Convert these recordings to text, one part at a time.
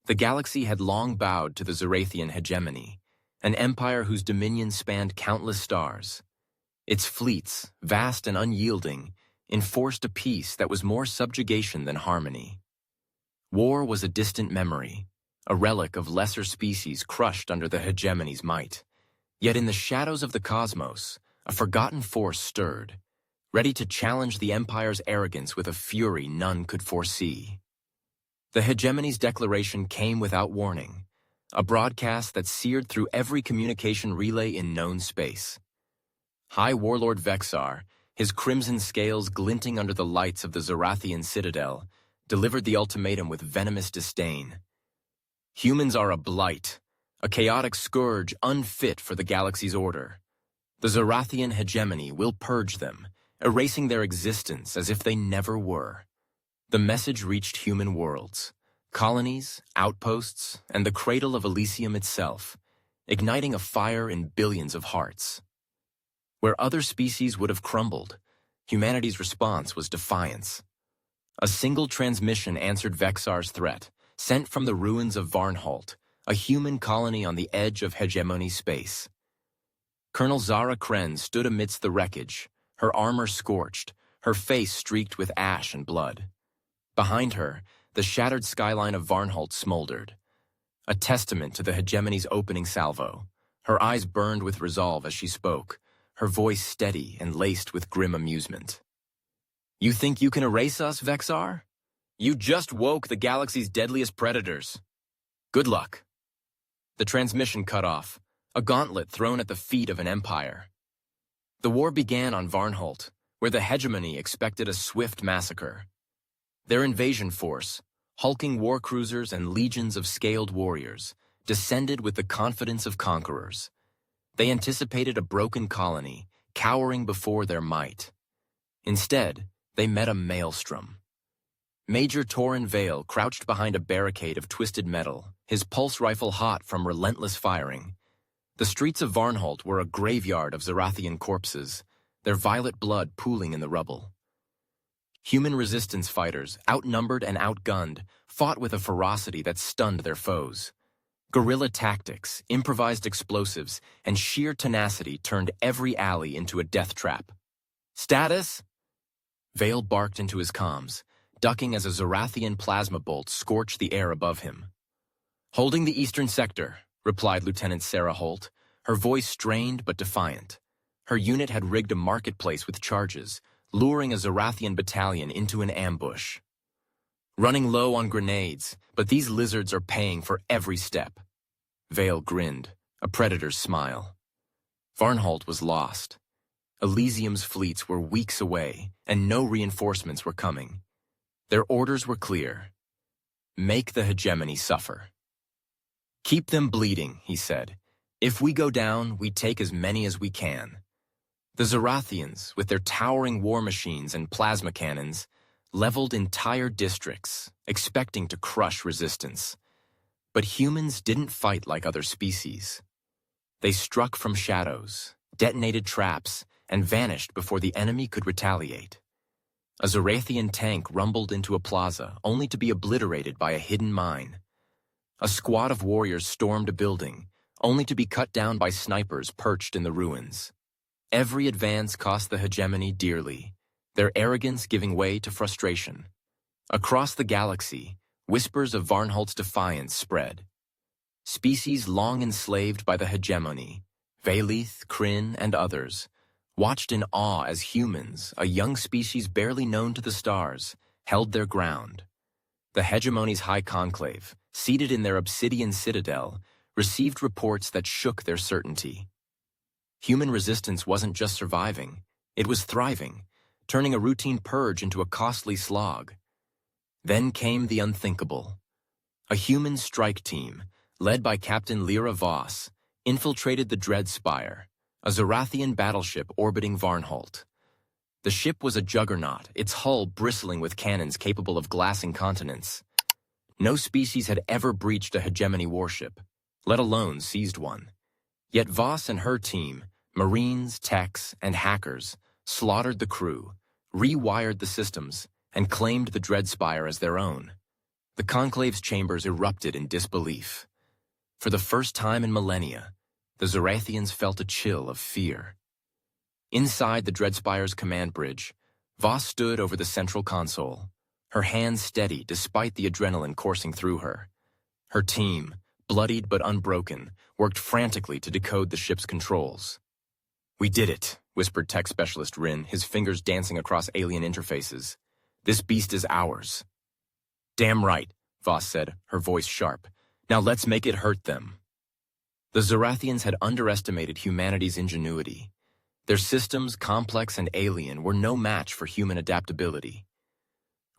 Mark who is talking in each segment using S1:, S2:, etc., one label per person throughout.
S1: The galaxy had long bowed to the Zorathian Hegemony, an empire whose dominion spanned countless stars. Its fleets, vast and unyielding, enforced a peace that was more subjugation than harmony. War was a distant memory, a relic of lesser species crushed under the hegemony's might. Yet in the shadows of the cosmos, a forgotten force stirred, ready to challenge the Empire's arrogance with a fury none could foresee. The hegemony's declaration came without warning, a broadcast that seared through every communication relay in known space. High Warlord Vexar, his crimson scales glinting under the lights of the Zorathian citadel, delivered the ultimatum with venomous disdain. Humans are a blight, a chaotic scourge unfit for the galaxy's order. The Zorathian Hegemony will purge them, erasing their existence as if they never were. The message reached human worlds, colonies, outposts, and the cradle of Elysium itself, igniting a fire in billions of hearts. Where other species would have crumbled, humanity's response was defiance. A single transmission answered Vexar's threat, sent from the ruins of Varnholt, a human colony on the edge of hegemony space. Colonel Zara Kren stood amidst the wreckage, her armor scorched, her face streaked with ash and blood. Behind her, the shattered skyline of Varnholt smoldered, a testament to the hegemony's opening salvo. Her eyes burned with resolve as she spoke, her voice steady and laced with grim amusement. "You think you can erase us, Vexar? You just woke the galaxy's deadliest predators. Good luck." The transmission cut off, a gauntlet thrown at the feet of an empire. The war began on Varnholt, where the hegemony expected a swift massacre. Their invasion force, hulking war cruisers and legions of scaled warriors, descended with the confidence of conquerors. They anticipated a broken colony, cowering before their might. Instead, they met a maelstrom. Major Torren Vale crouched behind a barricade of twisted metal, his pulse rifle hot from relentless firing. The streets of Varnholt were a graveyard of Zorathian corpses, their violet blood pooling in the rubble. Human resistance fighters, outnumbered and outgunned, fought with a ferocity that stunned their foes. Guerrilla tactics, improvised explosives, and sheer tenacity turned every alley into a death trap. "Status?" Vale barked into his comms, ducking as a Zorathian plasma bolt scorched the air above him. "Holding the eastern sector," replied Lieutenant Sarah Holt, her voice strained but defiant. Her unit had rigged a marketplace with charges, luring a Zorathian battalion into an ambush. "Running low on grenades, but these lizards are paying for every step." Vale grinned, a predator's smile. Varnholt was lost. Elysium's fleets were weeks away, and no reinforcements were coming. Their orders were clear. Make the hegemony suffer. "Keep them bleeding," he said. "If we go down, we take as many as we can." The Zorathians, with their towering war machines and plasma cannons, leveled entire districts, expecting to crush resistance. But humans didn't fight like other species. They struck from shadows, detonated traps, and vanished before the enemy could retaliate. A Zorathian tank rumbled into a plaza, only to be obliterated by a hidden mine. A squad of warriors stormed a building, only to be cut down by snipers perched in the ruins. Every advance cost the hegemony dearly, their arrogance giving way to frustration. Across the galaxy, whispers of Varnholt's defiance spread. Species long enslaved by the hegemony, Vale, Kren, and others, watched in awe as humans, a young species barely known to the stars, held their ground. The hegemony's high conclave, seated in their obsidian citadel, received reports that shook their certainty. Human resistance wasn't just surviving, it was thriving, turning a routine purge into a costly slog. Then came the unthinkable. A human strike team, led by Captain Lira Voss, infiltrated the Dreadspire, a Zorathian battleship orbiting Varnholt. The ship was a juggernaut, its hull bristling with cannons capable of glassing continents. No species had ever breached a hegemony warship, let alone seized one. Yet Voss and her team, Marines, techs, and hackers, slaughtered the crew, rewired the systems, and claimed the Dreadspire as their own. The Conclave's chambers erupted in disbelief. For the first time in millennia, the Zorathians felt a chill of fear. Inside the Dreadspire's command bridge, Voss stood over the central console, her hands steady despite the adrenaline coursing through her. Her team, bloodied but unbroken, worked frantically to decode the ship's controls. "We did it," whispered tech specialist Renn, his fingers dancing across alien interfaces. "This beast is ours." "Damn right," Voss said, her voice sharp. "Now let's make it hurt them." The Zorathians had underestimated humanity's ingenuity. Their systems, complex and alien, were no match for human adaptability.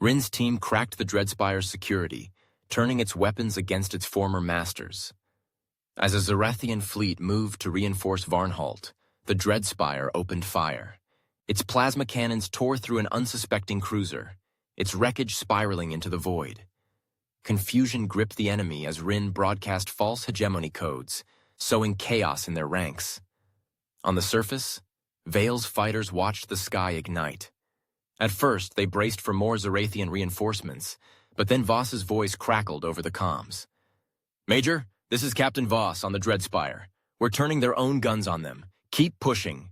S1: Renn's team cracked the Dreadspire's security, turning its weapons against its former masters. As a Zorathian fleet moved to reinforce Varnholt, the Dreadspire opened fire. Its plasma cannons tore through an unsuspecting cruiser, its wreckage spiraling into the void. Confusion gripped the enemy as Renn broadcast false hegemony codes, sowing chaos in their ranks. On the surface, Vale's fighters watched the sky ignite. At first, they braced for more Zorathian reinforcements, but then Voss's voice crackled over the comms. "Major, this is Captain Voss on the Dreadspire. We're turning their own guns on them. Keep pushing."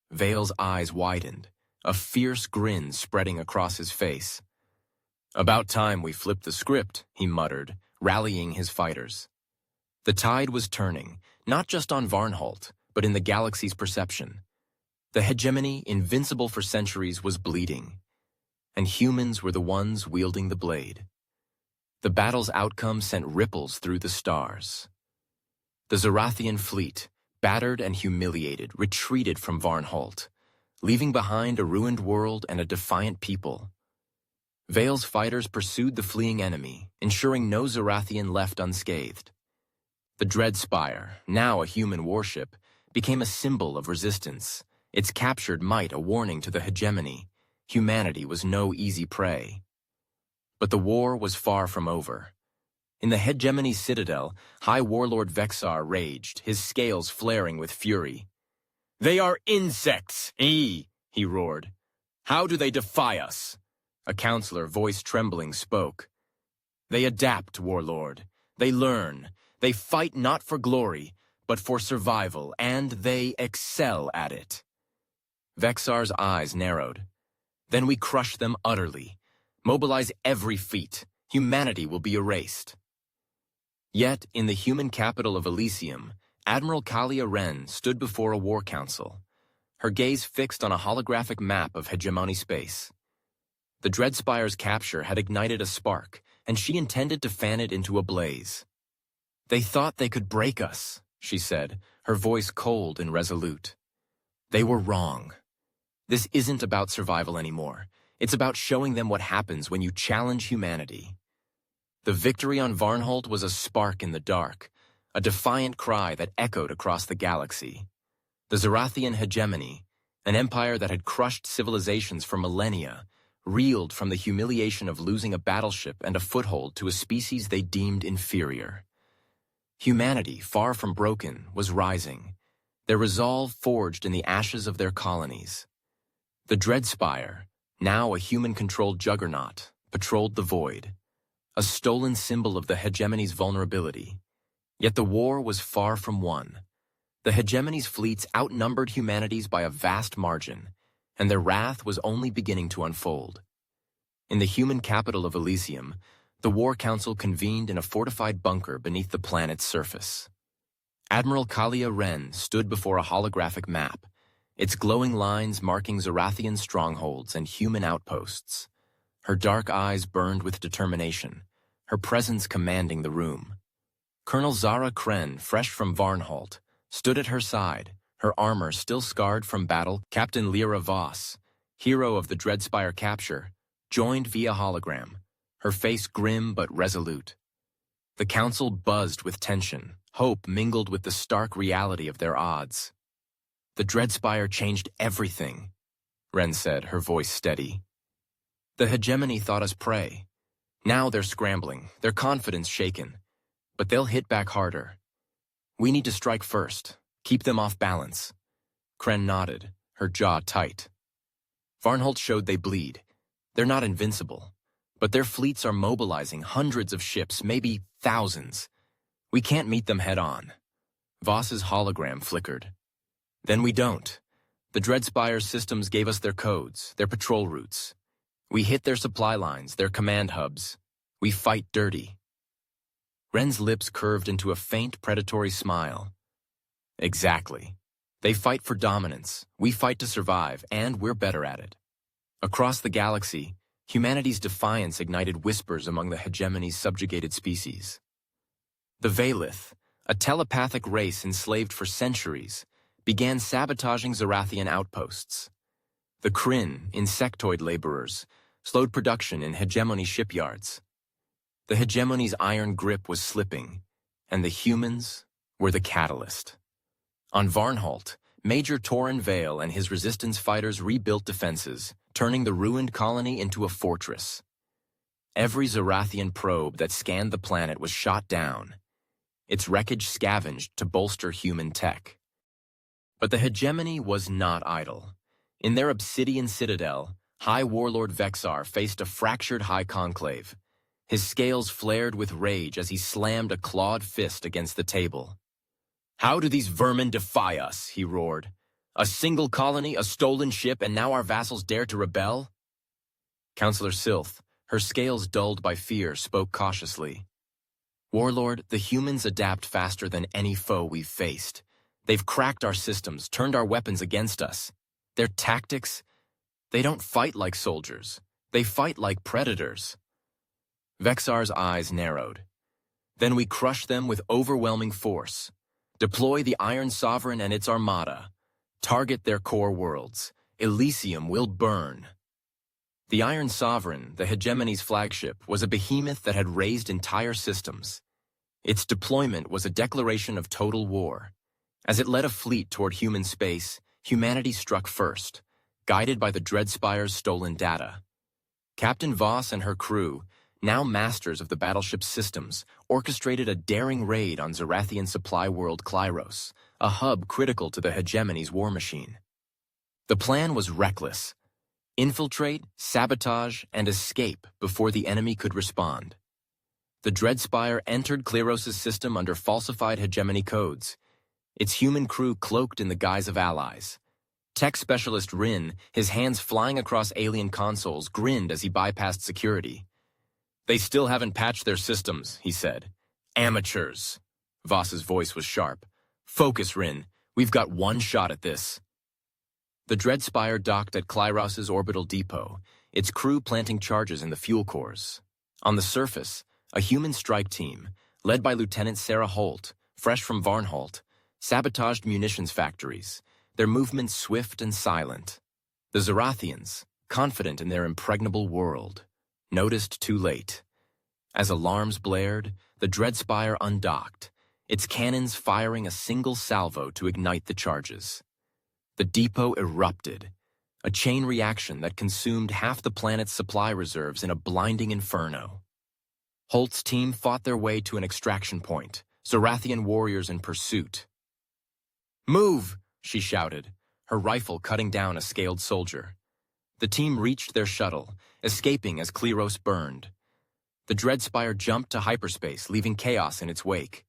S1: Vale's eyes widened, a fierce grin spreading across his face. "About time we flipped the script," he muttered, rallying his fighters. The tide was turning, not just on Varnholt, but in the galaxy's perception. The hegemony, invincible for centuries, was bleeding, and humans were the ones wielding the blade. The battle's outcome sent ripples through the stars. The Zorathian fleet, battered and humiliated, retreated from Varnholt, leaving behind a ruined world and a defiant people. Vale's fighters pursued the fleeing enemy, ensuring no Zorathian left unscathed. The Dreadspire, now a human warship, became a symbol of resistance, its captured might a warning to the hegemony. Humanity was no easy prey. But the war was far from over. In the hegemony's citadel, High Warlord Vexar raged, his scales flaring with fury. "They are insects, he roared. "How do they defy us?" A counselor, voice trembling, spoke. "They adapt, Warlord. They learn. They fight not for glory, but for survival, and they excel at it." Vexar's eyes narrowed. "Then we crush them utterly. Mobilize every feat. Humanity will be erased." Yet, in the human capital of Elysium, Admiral Kalia Renn stood before a war council, her gaze fixed on a holographic map of hegemony space. The Dreadspire's capture had ignited a spark, and she intended to fan it into a blaze. "They thought they could break us," she said, her voice cold and resolute. "They were wrong. This isn't about survival anymore. It's about showing them what happens when you challenge humanity." The victory on Varnholt was a spark in the dark, a defiant cry that echoed across the galaxy. The Zorathian hegemony, an empire that had crushed civilizations for millennia, reeled from the humiliation of losing a battleship and a foothold to a species they deemed inferior. Humanity, far from broken, was rising, their resolve forged in the ashes of their colonies. The Dreadspire, now a human-controlled juggernaut, patrolled the void, a stolen symbol of the hegemony's vulnerability. Yet the war was far from won. The hegemony's fleets outnumbered humanity's by a vast margin, and their wrath was only beginning to unfold. In the human capital of Elysium, the War Council convened in a fortified bunker beneath the planet's surface. Admiral Kalia Renn stood before a holographic map, its glowing lines marking Zorathian strongholds and human outposts. Her dark eyes burned with determination, her presence commanding the room. Colonel Zara Kren, fresh from Varnholt, stood at her side, her armor still scarred from battle. Captain Lira Voss, hero of the Dreadspire capture, joined via hologram, her face grim but resolute. The council buzzed with tension, hope mingled with the stark reality of their odds. "The Dreadspire changed everything," Renn said, her voice steady. "The hegemony thought us prey. Now they're scrambling, their confidence shaken. But they'll hit back harder. We need to strike first, keep them off balance." Kren nodded, her jaw tight. "Varnholt showed they bleed. They're not invincible, But their fleets are mobilizing hundreds of ships, maybe thousands. We can't meet them head-on. Voss's hologram flickered. Then we don't. The Dreadspire systems gave us their codes, their patrol routes. We hit their supply lines, their command hubs. We fight dirty. Renn's lips curved into a faint, predatory smile. Exactly. They fight for dominance, we fight to survive, and we're better at it. Across the galaxy, humanity's defiance ignited whispers among the Hegemony's subjugated species. The Valeth, a telepathic race enslaved for centuries, began sabotaging Zorathian outposts. The Kren, insectoid laborers, slowed production in Hegemony shipyards. The Hegemony's iron grip was slipping, and the humans were the catalyst. On Varnholt, Major Torren Vale and his resistance fighters rebuilt defenses, turning the ruined colony into a fortress. Every Zorathian probe that scanned the planet was shot down, its wreckage scavenged to bolster human tech. But the Hegemony was not idle. In their obsidian citadel, High Warlord Vexar faced a fractured High Conclave. His scales flared with rage as he slammed a clawed fist against the table. "How do these vermin defy us?" he roared. "A single colony, a stolen ship, and now our vassals dare to rebel?" Councillor Sylth, her scales dulled by fear, spoke cautiously. "Warlord, the humans adapt faster than any foe we've faced. They've cracked our systems, turned our weapons against us. Their tactics, they don't fight like soldiers. They fight like predators." Vexar's eyes narrowed. "Then we crush them with overwhelming force. Deploy the Iron Sovereign and its armada. Target their core worlds. Elysium will burn." The Iron Sovereign, the Hegemony's flagship, was a behemoth that had raised entire systems. Its deployment was a declaration of total war. As it led a fleet toward human space, humanity struck first, guided by the Dreadspire's stolen data. Captain Voss and her crew, now masters of the battleship systems, orchestrated a daring raid on Zorathian supply world Klyros, a hub critical to the Hegemony's war machine. The plan was reckless: infiltrate, sabotage, and escape before the enemy could respond. The Dreadspire entered Klyros' system under falsified Hegemony codes, its human crew cloaked in the guise of allies. Tech specialist Renn, his hands flying across alien consoles, grinned as he bypassed security. "They still haven't patched their systems," he said. "Amateurs." Voss's voice was sharp. "Focus, Renn. We've got one shot at this." The Dreadspire docked at Klyros' orbital depot, its crew planting charges in the fuel cores. On the surface, a human strike team, led by Lieutenant Sarah Holt, fresh from Varnholt, sabotaged munitions factories, their movements swift and silent. The Zorathians, confident in their impregnable world, noticed too late. As alarms blared, the Dreadspire undocked, its cannons firing a single salvo to ignite the charges. The depot erupted, a chain reaction that consumed half the planet's supply reserves in a blinding inferno. Holt's team fought their way to an extraction point, Zorathian warriors in pursuit. "Move!" she shouted, her rifle cutting down a scaled soldier. The team reached their shuttle, escaping as Klyros burned. The Dreadspire jumped to hyperspace, leaving chaos in its wake.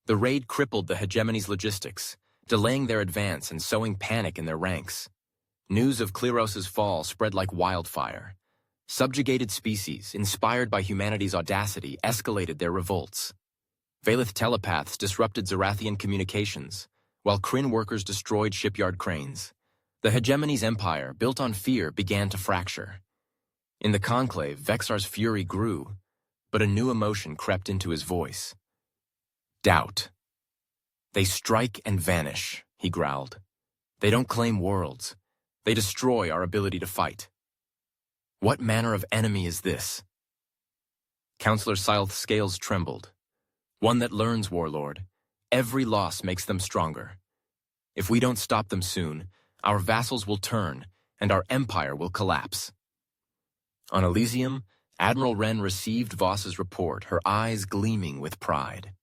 S1: The raid crippled the Hegemony's logistics, delaying their advance and sowing panic in their ranks. News of Klyros' fall spread like wildfire. Subjugated species, inspired by humanity's audacity, escalated their revolts. Valeth telepaths disrupted Zorathian communications, while Kren workers destroyed shipyard cranes. The Hegemony's empire, built on fear, began to fracture. In the conclave, Vexar's fury grew, but a new emotion crept into his voice. Doubt. "They strike and vanish," he growled. "They don't claim worlds. They destroy our ability to fight. What manner of enemy is this?" Councillor Sylth's scales trembled. "One that learns, Warlord. Every loss makes them stronger. If we don't stop them soon, our vassals will turn, and our empire will collapse." On Elysium, Admiral Renn received Voss's report, her eyes gleaming with pride.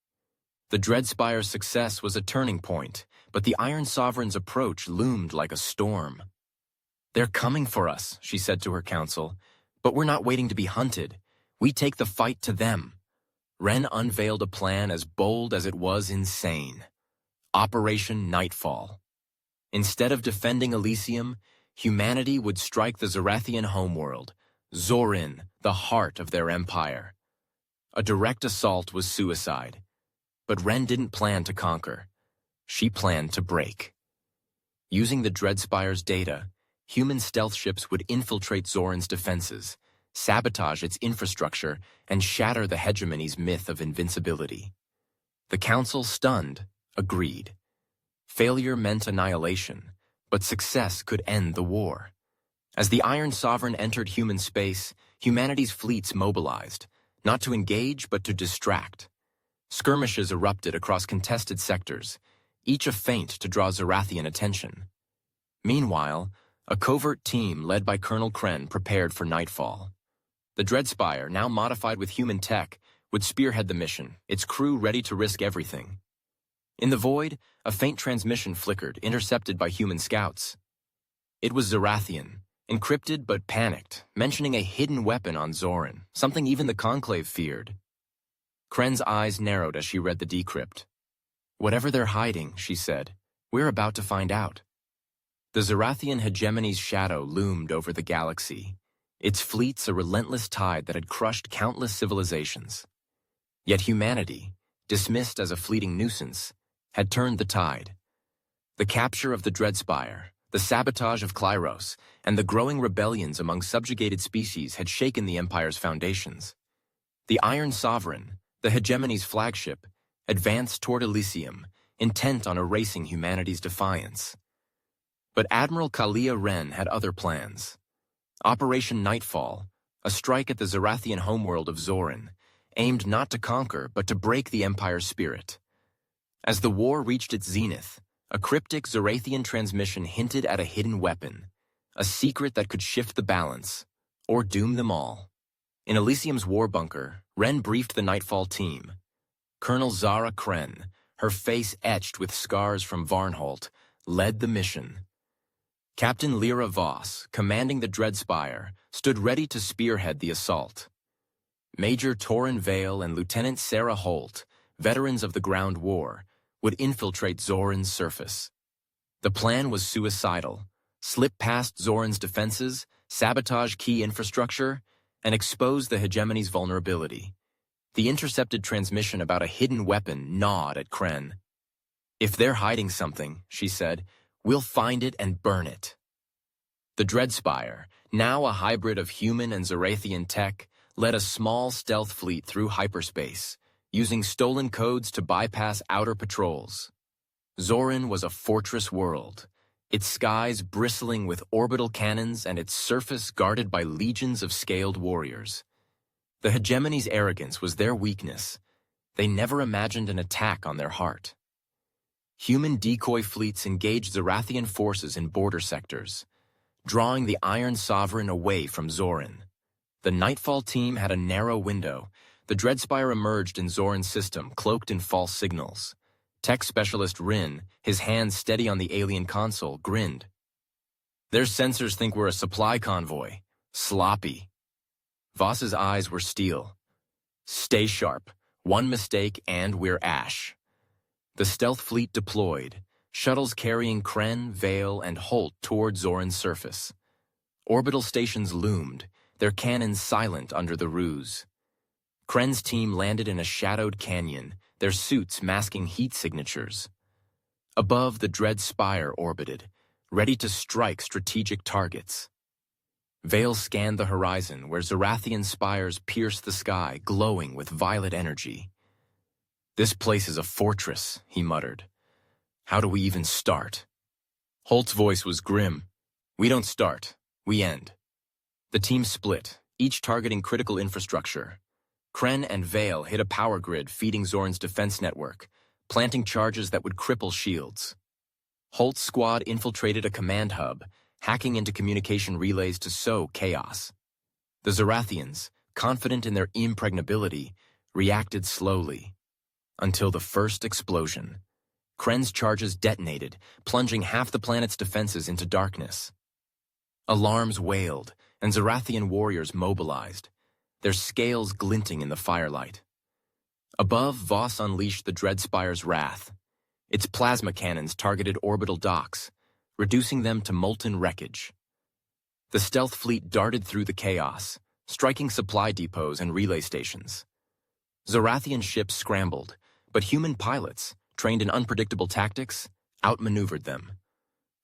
S1: The Dreadspire's success was a turning point, but the Iron Sovereign's approach loomed like a storm. "They're coming for us," she said to her council, "but we're not waiting to be hunted. We take the fight to them. Renn unveiled a plan as bold as it was insane. Operation Nightfall. Instead of defending Elysium, humanity would strike the Zorathian homeworld, Zoryn, the heart of their empire. A direct assault was suicide. But Renn didn't plan to conquer. She planned to break. Using the Dreadspire's data, human stealth ships would infiltrate Zoryn's defenses, sabotage its infrastructure, and shatter the hegemony's myth of invincibility. The Council, stunned, agreed. Failure meant annihilation, but success could end the war. As the Iron Sovereign entered human space, humanity's fleets mobilized, not to engage but to distract. Skirmishes erupted across contested sectors, each a feint to draw Zorathian attention. Meanwhile, a covert team led by Colonel Kren prepared for nightfall. The Dreadspire, now modified with human tech, would spearhead the mission, its crew ready to risk everything. In the void, a faint transmission flickered, intercepted by human scouts. It was Zorathian, encrypted but panicked, mentioning a hidden weapon on Zoryn, something even the Conclave feared. Kren's eyes narrowed as she read the decrypt. "Whatever they're hiding," she said, "we're about to find out." The Zorathian Hegemony's shadow loomed over the galaxy, its fleets a relentless tide that had crushed countless civilizations. Yet humanity, dismissed as a fleeting nuisance, had turned the tide. The capture of the Dreadspire, the sabotage of Klyros, and the growing rebellions among subjugated species had shaken the Empire's foundations. The Iron Sovereign, the Hegemony's flagship, advanced toward Elysium, intent on erasing humanity's defiance. But Admiral Kalia Renn had other plans. Operation Nightfall, a strike at the Zorathian homeworld of Zoryn, aimed not to conquer but to break the Empire's spirit. As the war reached its zenith, a cryptic Zorathian transmission hinted at a hidden weapon, a secret that could shift the balance, or doom them all. In Elysium's war bunker, Renn briefed the Nightfall team. Colonel Zara Kren, her face etched with scars from Varnholt, led the mission. Captain Lira Voss, commanding the Dreadspire, stood ready to spearhead the assault. Major Torren Vale and Lieutenant Sarah Holt, veterans of the ground war, would infiltrate Zoryn's surface. The plan was suicidal: slip past Zoryn's defenses, sabotage key infrastructure, and expose the Hegemony's vulnerability. The intercepted transmission about a hidden weapon gnawed at Kren. "If they're hiding something," she said, "we'll find it and burn it." The Dreadspire, now a hybrid of human and Zorathian tech, led a small stealth fleet through hyperspace, using stolen codes to bypass outer patrols. Zoryn was a fortress world, its skies bristling with orbital cannons and its surface guarded by legions of scaled warriors. The Hegemony's arrogance was their weakness. They never imagined an attack on their heart. Human decoy fleets engaged Zorathian forces in border sectors, drawing the Iron Sovereign away from Zoryn. The Nightfall team had a narrow window. The Dreadspire emerged in Zoryn's system, cloaked in false signals. Tech specialist Renn, his hands steady on the alien console, grinned. "Their sensors think we're a supply convoy. Sloppy." Voss's eyes were steel. "Stay sharp. One mistake and we're ash." The stealth fleet deployed, shuttles carrying Kren, Vale, and Holt toward Zoryn's surface. Orbital stations loomed, their cannons silent under the ruse. Kren's team landed in a shadowed canyon, their suits masking heat signatures. Above, the Dreadspire orbited, ready to strike strategic targets. Vale scanned the horizon, where Zorathian spires pierced the sky, glowing with violet energy. "This place is a fortress," he muttered. "How do we even start?" Holt's voice was grim. "We don't start, we end." The team split, each targeting critical infrastructure. Kren and Vale hit a power grid feeding Zoryn's defense network, planting charges that would cripple shields. Holt's squad infiltrated a command hub, hacking into communication relays to sow chaos. The Zorathians, confident in their impregnability, reacted slowly, until the first explosion. Kren's charges detonated, plunging half the planet's defenses into darkness. Alarms wailed, and Zorathian warriors mobilized. their scales glinting in the firelight. Above, Voss unleashed the Dreadspire's wrath. Its plasma cannons targeted orbital docks, reducing them to molten wreckage. The stealth fleet darted through the chaos, striking supply depots and relay stations. Zorathian ships scrambled, but human pilots, trained in unpredictable tactics, outmaneuvered them.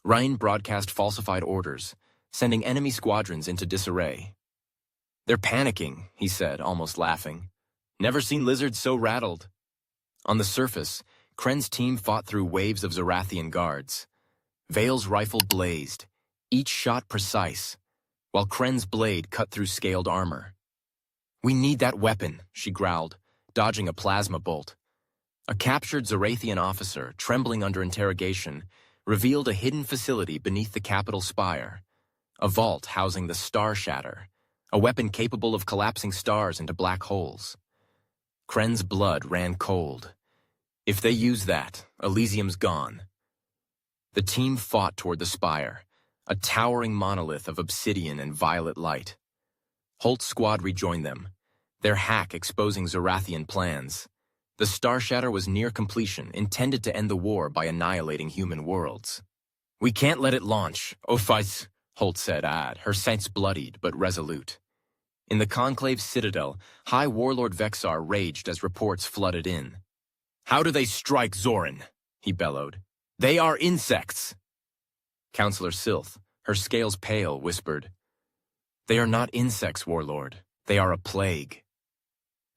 S1: Renn broadcast falsified orders, sending enemy squadrons into disarray. "They're panicking," he said, almost laughing. "Never seen lizards so rattled." On the surface, Kren's team fought through waves of Zorathian guards. Vale's rifle blazed, each shot precise, while Kren's blade cut through scaled armor. "We need that weapon," she growled, dodging a plasma bolt. A captured Zorathian officer, trembling under interrogation, revealed a hidden facility beneath the capital spire, a vault housing the Starshatter, a weapon capable of collapsing stars into black holes. Kren's blood ran cold. If they use that, Elysium's gone. The team fought toward the spire, a towering monolith of obsidian and violet light. Holt's squad rejoined them, their hack exposing Zorathian plans. The Starshatter was near completion, intended to end the war by annihilating human worlds. "We can't let it launch, Ophice," Holt said, her sense bloodied but resolute. In the Conclave's citadel, High Warlord Vexar raged as reports flooded in. "How do they strike Zoryn?" he bellowed. "They are insects." Counselor Sylth, her scales pale, whispered, "They are not insects, Warlord. They are a plague."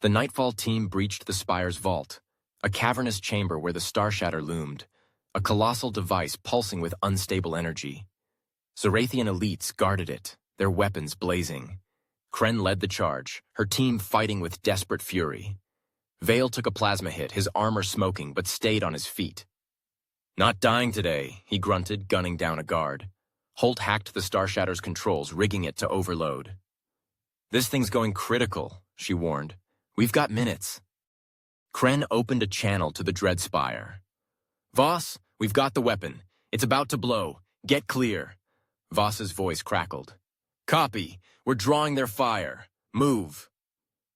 S1: The Nightfall team breached the spire's vault, a cavernous chamber where the Starshatter loomed, a colossal device pulsing with unstable energy. Zorathian elites guarded it, their weapons blazing. Kren led the charge, her team fighting with desperate fury. Vale took a plasma hit, his armor smoking, but stayed on his feet. "Not dying today," he grunted, gunning down a guard. Holt hacked the Starshatter's controls, rigging it to overload. "This thing's going critical," she warned. "We've got minutes." Kren opened a channel to the Dreadspire. "Voss, we've got the weapon. It's about to blow. Get clear." Voss's voice crackled. "Copy. We're drawing their fire. Move."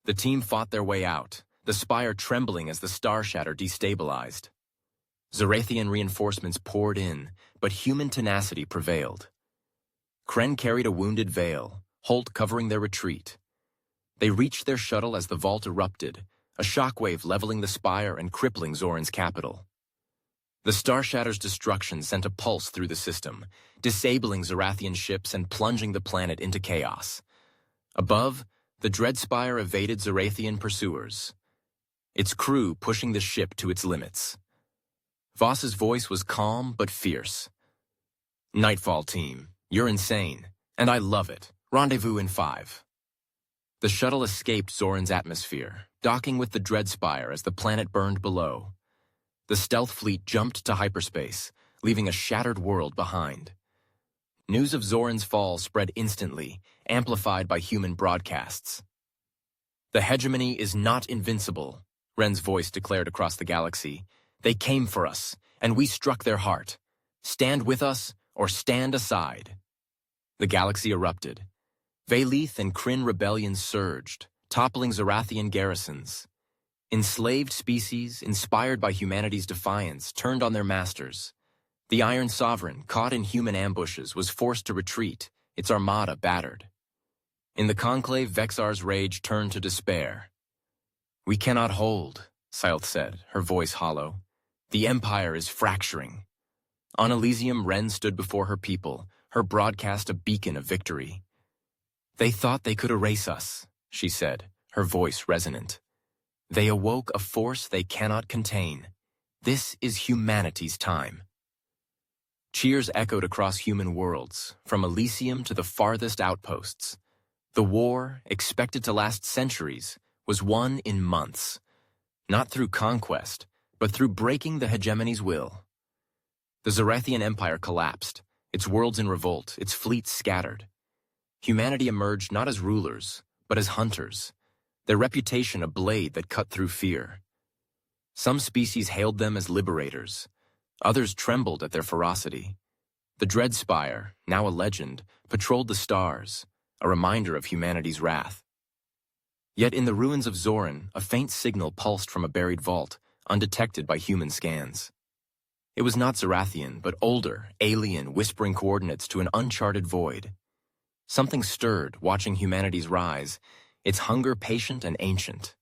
S1: The team fought their way out, the spire trembling as the Starshatter destabilized. Zorathian reinforcements poured in, but human tenacity prevailed. Kren carried a wounded Vale, Holt covering their retreat. They reached their shuttle as the vault erupted, a shockwave leveling the spire and crippling Zoryn's capital. The Starshatter's destruction sent a pulse through the system, disabling Zorathian ships and plunging the planet into chaos. Above, the Dreadspire evaded Zorathian pursuers, its crew pushing the ship to its limits. Voss's voice was calm but fierce. "Nightfall team, you're insane, and I love it. Rendezvous in 5. The shuttle escaped Zoryn's atmosphere, docking with the Dreadspire as the planet burned below. The stealth fleet jumped to hyperspace, leaving a shattered world behind. News of Zoryn's fall spread instantly, amplified by human broadcasts. "The hegemony is not invincible," Renn's voice declared across the galaxy. "They came for us, and we struck their heart. Stand with us, or stand aside." The galaxy erupted. Valeth and Kren rebellions surged, toppling Zorathian garrisons. Enslaved species, inspired by humanity's defiance, turned on their masters. The Iron Sovereign, caught in human ambushes, was forced to retreat, its armada battered. In the Conclave, Vexar's rage turned to despair. "We cannot hold," Sylth said, her voice hollow. "The Empire is fracturing." On Elysium, Renn stood before her people, her broadcast a beacon of victory. "They thought they could erase us," she said, her voice resonant. "They awoke a force they cannot contain. This is humanity's time." Cheers echoed across human worlds, from Elysium to the farthest outposts. The war, expected to last centuries, was won in months. Not through conquest, but through breaking the hegemony's will. The Zorathian Empire collapsed, its worlds in revolt, its fleets scattered. Humanity emerged not as rulers, but as hunters, their reputation a blade that cut through fear. Some species hailed them as liberators. Others trembled at their ferocity. The Dreadspire, now a legend, patrolled the stars, a reminder of humanity's wrath. Yet in the ruins of Zoryn, a faint signal pulsed from a buried vault, undetected by human scans. It was not Zorathian, but older, alien, whispering coordinates to an uncharted void. Something stirred, watching humanity's rise, its hunger patient and ancient.